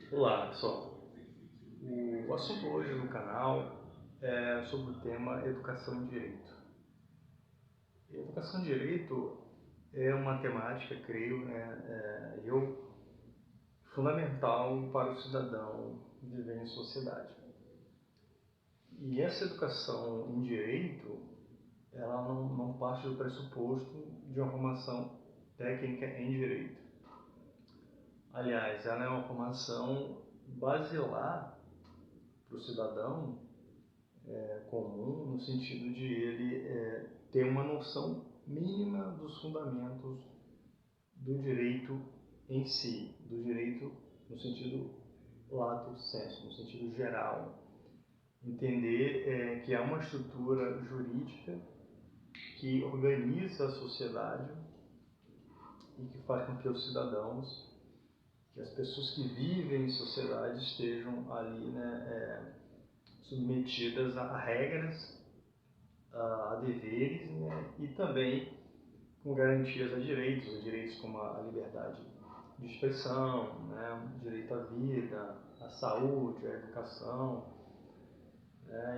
Olá, pessoal. O assunto hoje no canal é sobre o tema Educação em Direito. Educação em Direito é uma temática, creio, fundamental para o cidadão viver em sociedade. E essa educação em Direito, ela não parte do pressuposto de uma formação técnica em Direito. Aliás, ela é uma formação basilar para o cidadão comum, no sentido de ele ter uma noção mínima dos fundamentos do direito em si, do direito no sentido lato sensu, no sentido geral. Entender que há uma estrutura jurídica que organiza a sociedade e que faz com que os cidadãos, que as pessoas que vivem em sociedade estejam ali, submetidas a regras, a deveres, e também com garantias a direitos como a liberdade de expressão, o direito à vida, à saúde, à educação,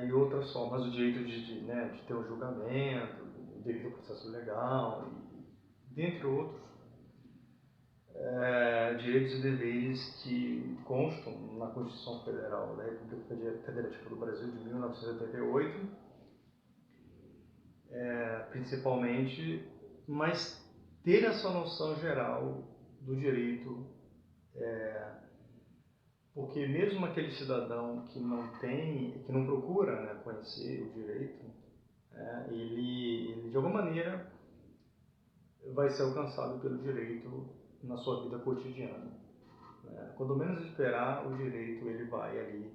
e outras formas, o direito de ter um julgamento, o direito ao processo legal, dentre outros direitos e deveres que constam na Constituição Federal da República Federativa do Brasil de 1988, principalmente, mas ter essa noção geral do direito, porque mesmo aquele cidadão que não procura conhecer o direito, ele de alguma maneira vai ser alcançado pelo direito na sua vida cotidiana. Quando menos esperar, o direito ele vai ali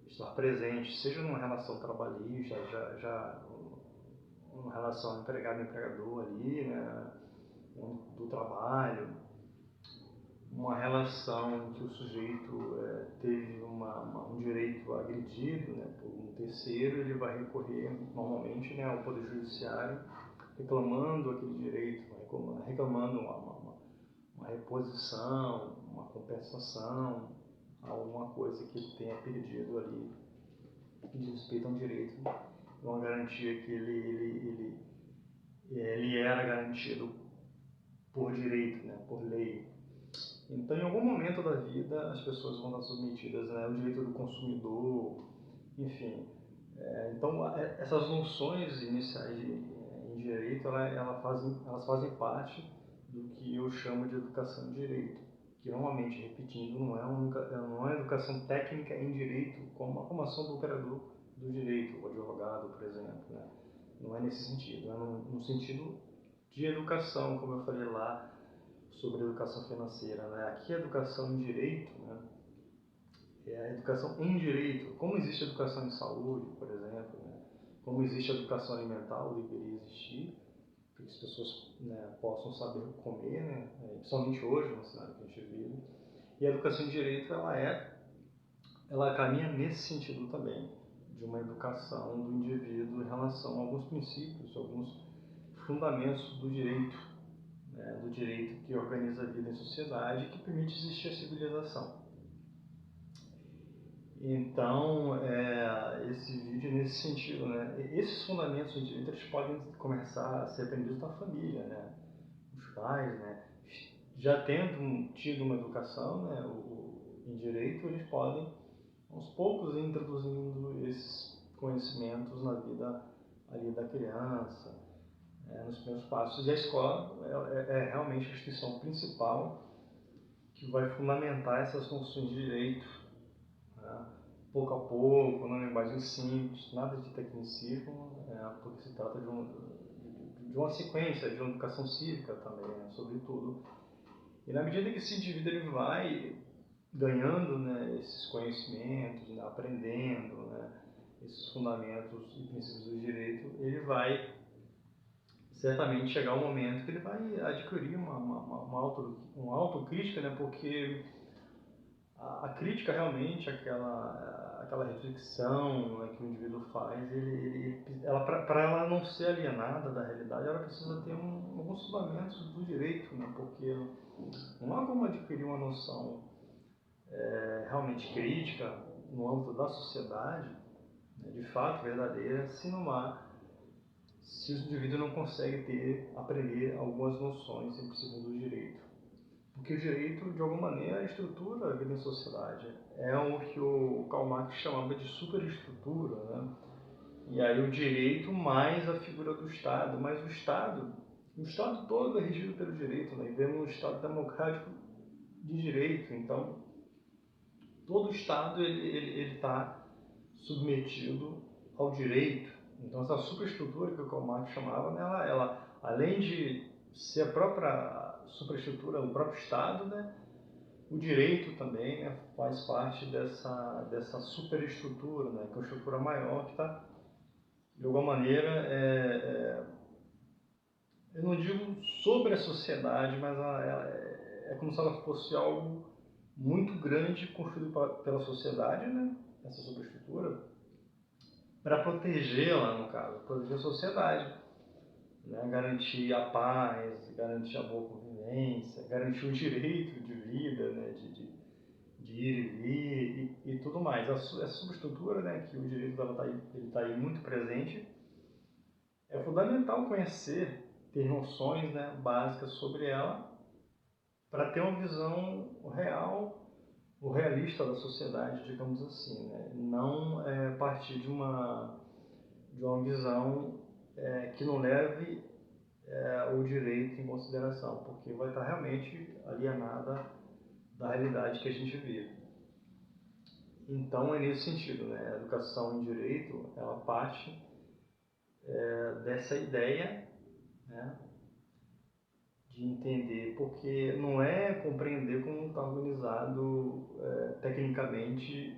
estar presente, seja numa relação trabalhista, já uma relação empregado-empregador ali, do trabalho, uma relação em que o sujeito teve um direito agredido por um terceiro, ele vai recorrer normalmente ao Poder Judiciário reclamando aquele direito, reclamando uma reposição, uma compensação, alguma coisa que ele tenha perdido ali, que diz respeito a um direito, uma garantia que ele era garantido por direito, por lei. Então, em algum momento da vida, as pessoas vão estar submetidas ao direito do consumidor, enfim. Então, essas noções iniciais em direito, elas fazem parte do que eu chamo de educação em direito, que normalmente, repetindo, não é educação técnica em direito, como a formação do operador do direito, o advogado, por exemplo. Não é nesse sentido, é no sentido de educação, como eu falei lá, sobre educação financeira. Aqui a educação em direito é a educação em direito. Como existe educação em saúde, por exemplo, como existe educação alimentar, ou deveria existir, para que as pessoas possam saber comer, principalmente hoje, no cenário que a gente vive. E a educação em direito, ela caminha nesse sentido também, de uma educação do indivíduo em relação a alguns princípios, alguns fundamentos do direito que organiza a vida em sociedade e que permite existir a civilização. Então, esse vídeo é nesse sentido, esses fundamentos de direito eles podem começar a ser aprendidos na família, os pais, já tendo tido uma educação, em direito, eles podem, aos poucos, ir introduzindo esses conhecimentos na vida ali da criança, nos primeiros passos. E a escola é realmente a instituição principal que vai fundamentar essas noções de direito, pouco a pouco, numa linguagem simples, nada de tecnicismo, porque se trata de uma sequência, de uma educação cívica também, sobretudo. E na medida que esse indivíduo ele vai ganhando esses conhecimentos, aprendendo esses fundamentos e princípios do direito, ele vai certamente chegar um momento que ele vai adquirir uma autocrítica, porque a crítica realmente, aquela reflexão que o indivíduo faz, para ela não ser alienada da realidade, ela precisa ter alguns fundamentos do direito, porque não há como adquirir uma noção realmente crítica no âmbito da sociedade, né, de fato verdadeira, se o indivíduo não consegue aprender algumas noções implícitas do direito. Porque o direito, de alguma maneira, estrutura a vida em sociedade. É o que o Karl Marx chamava de superestrutura, né? E aí o direito mais a figura do Estado. Mas o Estado todo é regido pelo direito, né? E vemos um Estado democrático de direito. Então, todo o Estado ele está submetido ao direito. Então, essa superestrutura que o Karl Marx chamava, né, ela, além de ser a própria superestrutura, o próprio Estado, né, o direito também, né, faz parte dessa superestrutura, né, que é uma estrutura maior que está, de alguma maneira, eu não digo sobre a sociedade, mas é como se ela fosse algo muito grande construído pela sociedade, né, essa superestrutura, para protegê-la, no caso, proteger a sociedade, né? Garantir a paz, garantir a boa convivência, garantir o direito de vida, né? de ir e vir e tudo mais. Essa subestrutura, né? Que o direito está aí muito presente, é fundamental conhecer, ter noções, né? Básicas sobre ela, para ter uma visão real, o realista da sociedade, digamos assim, né? Não partir de uma visão que não leve o direito em consideração, porque vai estar realmente alienada da realidade que a gente vive. Então é nesse sentido, né? A educação em direito, ela parte dessa ideia, né? De entender, porque não é compreender como está organizado tecnicamente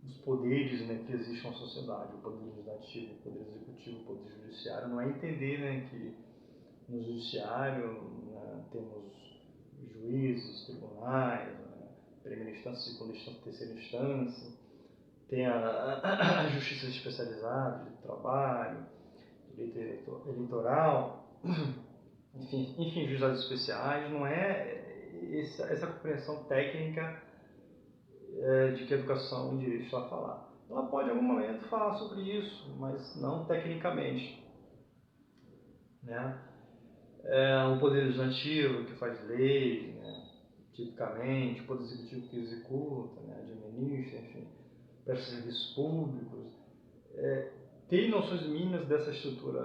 os poderes, né, que existem na sociedade, o poder legislativo, o poder executivo, o poder judiciário, não é entender, né, que no judiciário, né, temos juízes, tribunais, né, primeira instância, segunda instância, terceira instância, tem a justiça especializada, de trabalho, direito eleitoral, enfim, juizados especiais, não é essa compreensão técnica de que a educação em direito está a falar. Ela pode em algum momento falar sobre isso, mas não tecnicamente, né? Um poder legislativo que faz leis, né? Tipicamente, o poder executivo que executa, né? Administra, enfim, presta serviços públicos. Tem noções mínimas dessa estrutura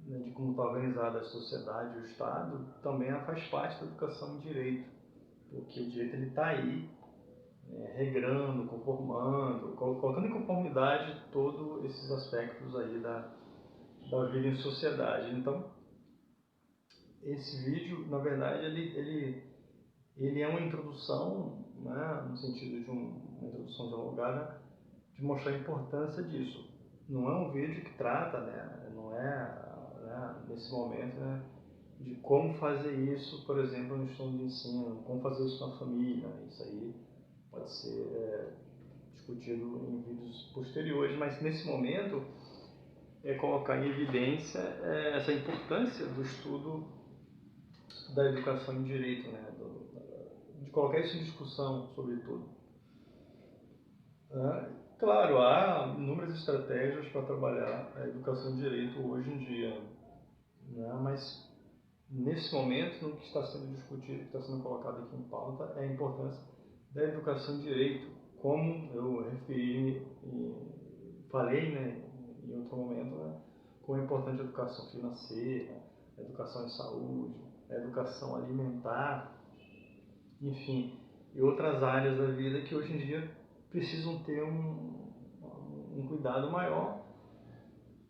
né, de como está organizada a sociedade e o Estado, também faz parte da educação em direito, porque o direito está aí, regrando, conformando, colocando em conformidade todos esses aspectos aí da vida em sociedade. Então, esse vídeo, na verdade, ele é uma introdução, né, no sentido de uma introdução dialogada, de mostrar a importância disso. Não é um vídeo que trata, né, não é nesse momento, né, de como fazer isso, por exemplo, no estudo de ensino, como fazer isso na família. Isso aí pode ser discutido em vídeos posteriores, mas nesse momento é colocar em evidência essa importância do estudo da educação em direito, né? De colocar isso em discussão, sobretudo. Claro, há inúmeras estratégias para trabalhar a educação em direito hoje em dia, né? Mas nesse momento, no que está sendo discutido, que está sendo colocado aqui em pauta, é a importância da educação em direito, como eu referi e falei, né, em outro momento, né, como é importante a educação financeira, a educação em saúde, a educação alimentar, enfim, e outras áreas da vida que hoje em dia precisam ter um cuidado maior.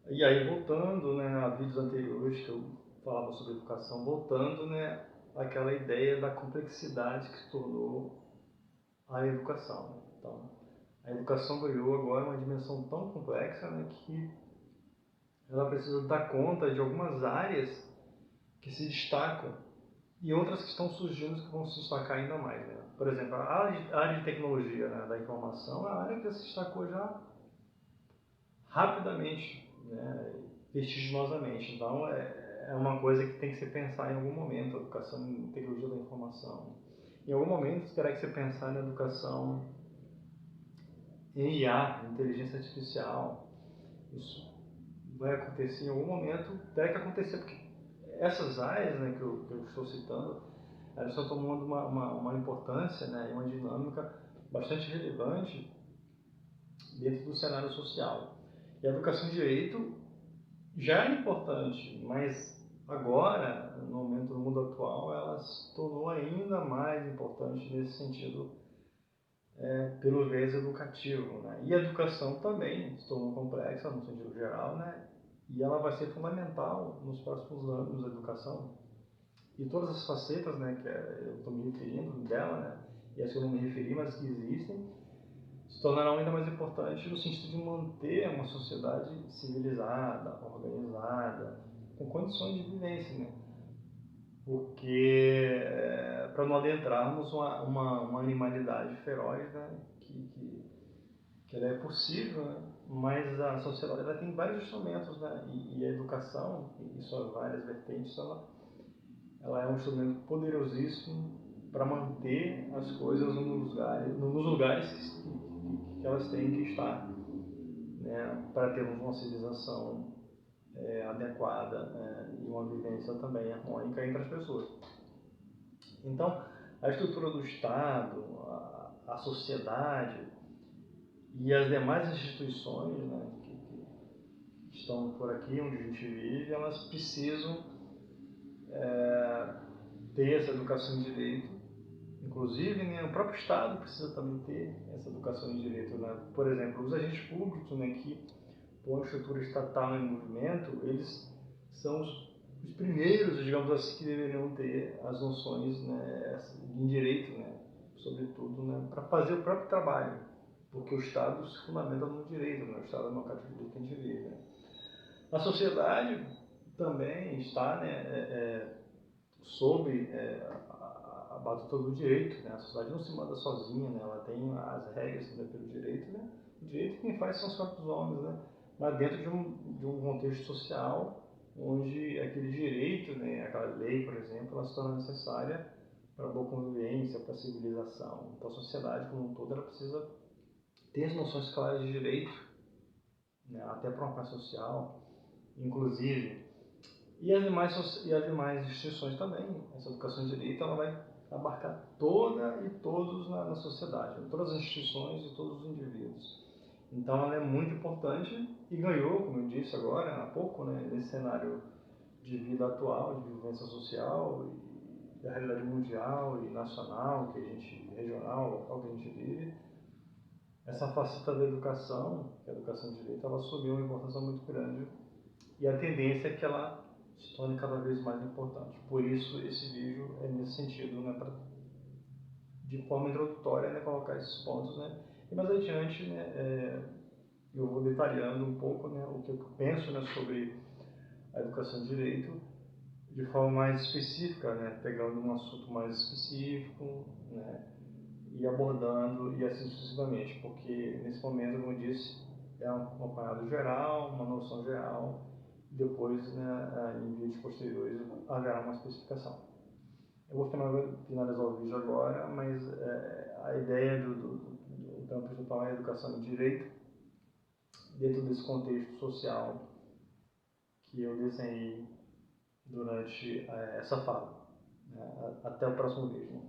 E aí, voltando, né, a vídeos anteriores que eu falava sobre educação, voltando, né, àquela ideia da complexidade que se tornou a educação. Então, a educação ganhou agora uma dimensão tão complexa, né, que ela precisa dar conta de algumas áreas que se destacam e outras que estão surgindo que vão se destacar ainda mais. Né? Por exemplo, a área de tecnologia, né, da informação é a área que se destacou já rapidamente, né, vertiginosamente. Então, é uma coisa que tem que se pensar em algum momento, a educação em tecnologia da informação. Em algum momento terá que se pensar na educação em IA, inteligência artificial. Isso vai acontecer em algum momento, terá que acontecer, porque essas áreas, né, que eu estou citando, elas estão tomando uma importância, né, e uma dinâmica bastante relevante dentro do cenário social. E a educação em direito já é importante, mas agora, no momento do mundo atual, ela se tornou ainda mais importante nesse sentido, pelo viés educativo, né? E a educação também se tornou complexa no sentido geral, né? E ela vai ser fundamental nos próximos anos, a educação. E todas as facetas, né, que eu estou me referindo dela, né, e as que eu não me referi, mas que existem, se tornarão ainda mais importantes no sentido de manter uma sociedade civilizada, organizada, com condições de vivência, né? Porque, para não adentrarmos uma animalidade feroz, né, que ela é possível, né? Mas a sociedade ela tem vários instrumentos, né? E a educação, em suas várias vertentes, ela é um instrumento poderosíssimo para manter as coisas nos lugares que elas têm que estar, né? Para termos uma civilização adequada, e uma vivência também harmônica entre as pessoas. Então, a estrutura do Estado, a sociedade e as demais instituições, né, que estão por aqui onde a gente vive, elas precisam ter essa educação em direito. Inclusive, né, o próprio Estado precisa também ter essa educação em direito. Né? Por exemplo, os agentes públicos, né, que por uma estrutura estatal em movimento, eles são os primeiros, digamos assim, que deveriam ter as noções, né, em direito, né, sobretudo, né, para fazer o próprio trabalho, porque o Estado se fundamenta no direito, né, o Estado é uma categoria que a gente vive. Né. A sociedade também está, né, sob a batuta do direito. Né. A sociedade não se manda sozinha, né, ela tem as regras, né, pelo direito. Né. O direito quem faz são os próprios homens, né, mas dentro de um contexto social onde aquele direito, né, aquela lei, por exemplo, ela se torna necessária para a boa convivência, para a civilização. Então a sociedade como um todo ela precisa ter as noções claras de direito, né, até para uma classe social, inclusive. E as demais instituições também. Essa educação de direito ela vai abarcar toda e todos na sociedade, todas as instituições e todos os indivíduos. Então ela é muito importante e ganhou, como eu disse agora, há pouco, né, nesse cenário de vida atual, de vivência social, e da realidade mundial e nacional, regional, local que a gente vive. Essa faceta da educação, que é a educação de direito, ela assumiu uma importância muito grande e a tendência é que ela se torne cada vez mais importante. Por isso esse vídeo é nesse sentido, né, de forma introdutória, né, colocar esses pontos, né, e mais adiante, né, eu vou detalhando um pouco, né, o que eu penso, né, sobre a educação de direito de forma mais específica, né, pegando um assunto mais específico, né, e abordando e assim sucessivamente, porque nesse momento, como eu disse, é um apanhado geral, uma noção geral, depois, né, em vídeos posteriores haverá uma especificação. Eu vou finalizar o vídeo agora, mas a ideia do tema principal é a educação em direito, dentro desse contexto social que eu desenhei durante essa fala. Até o próximo vídeo.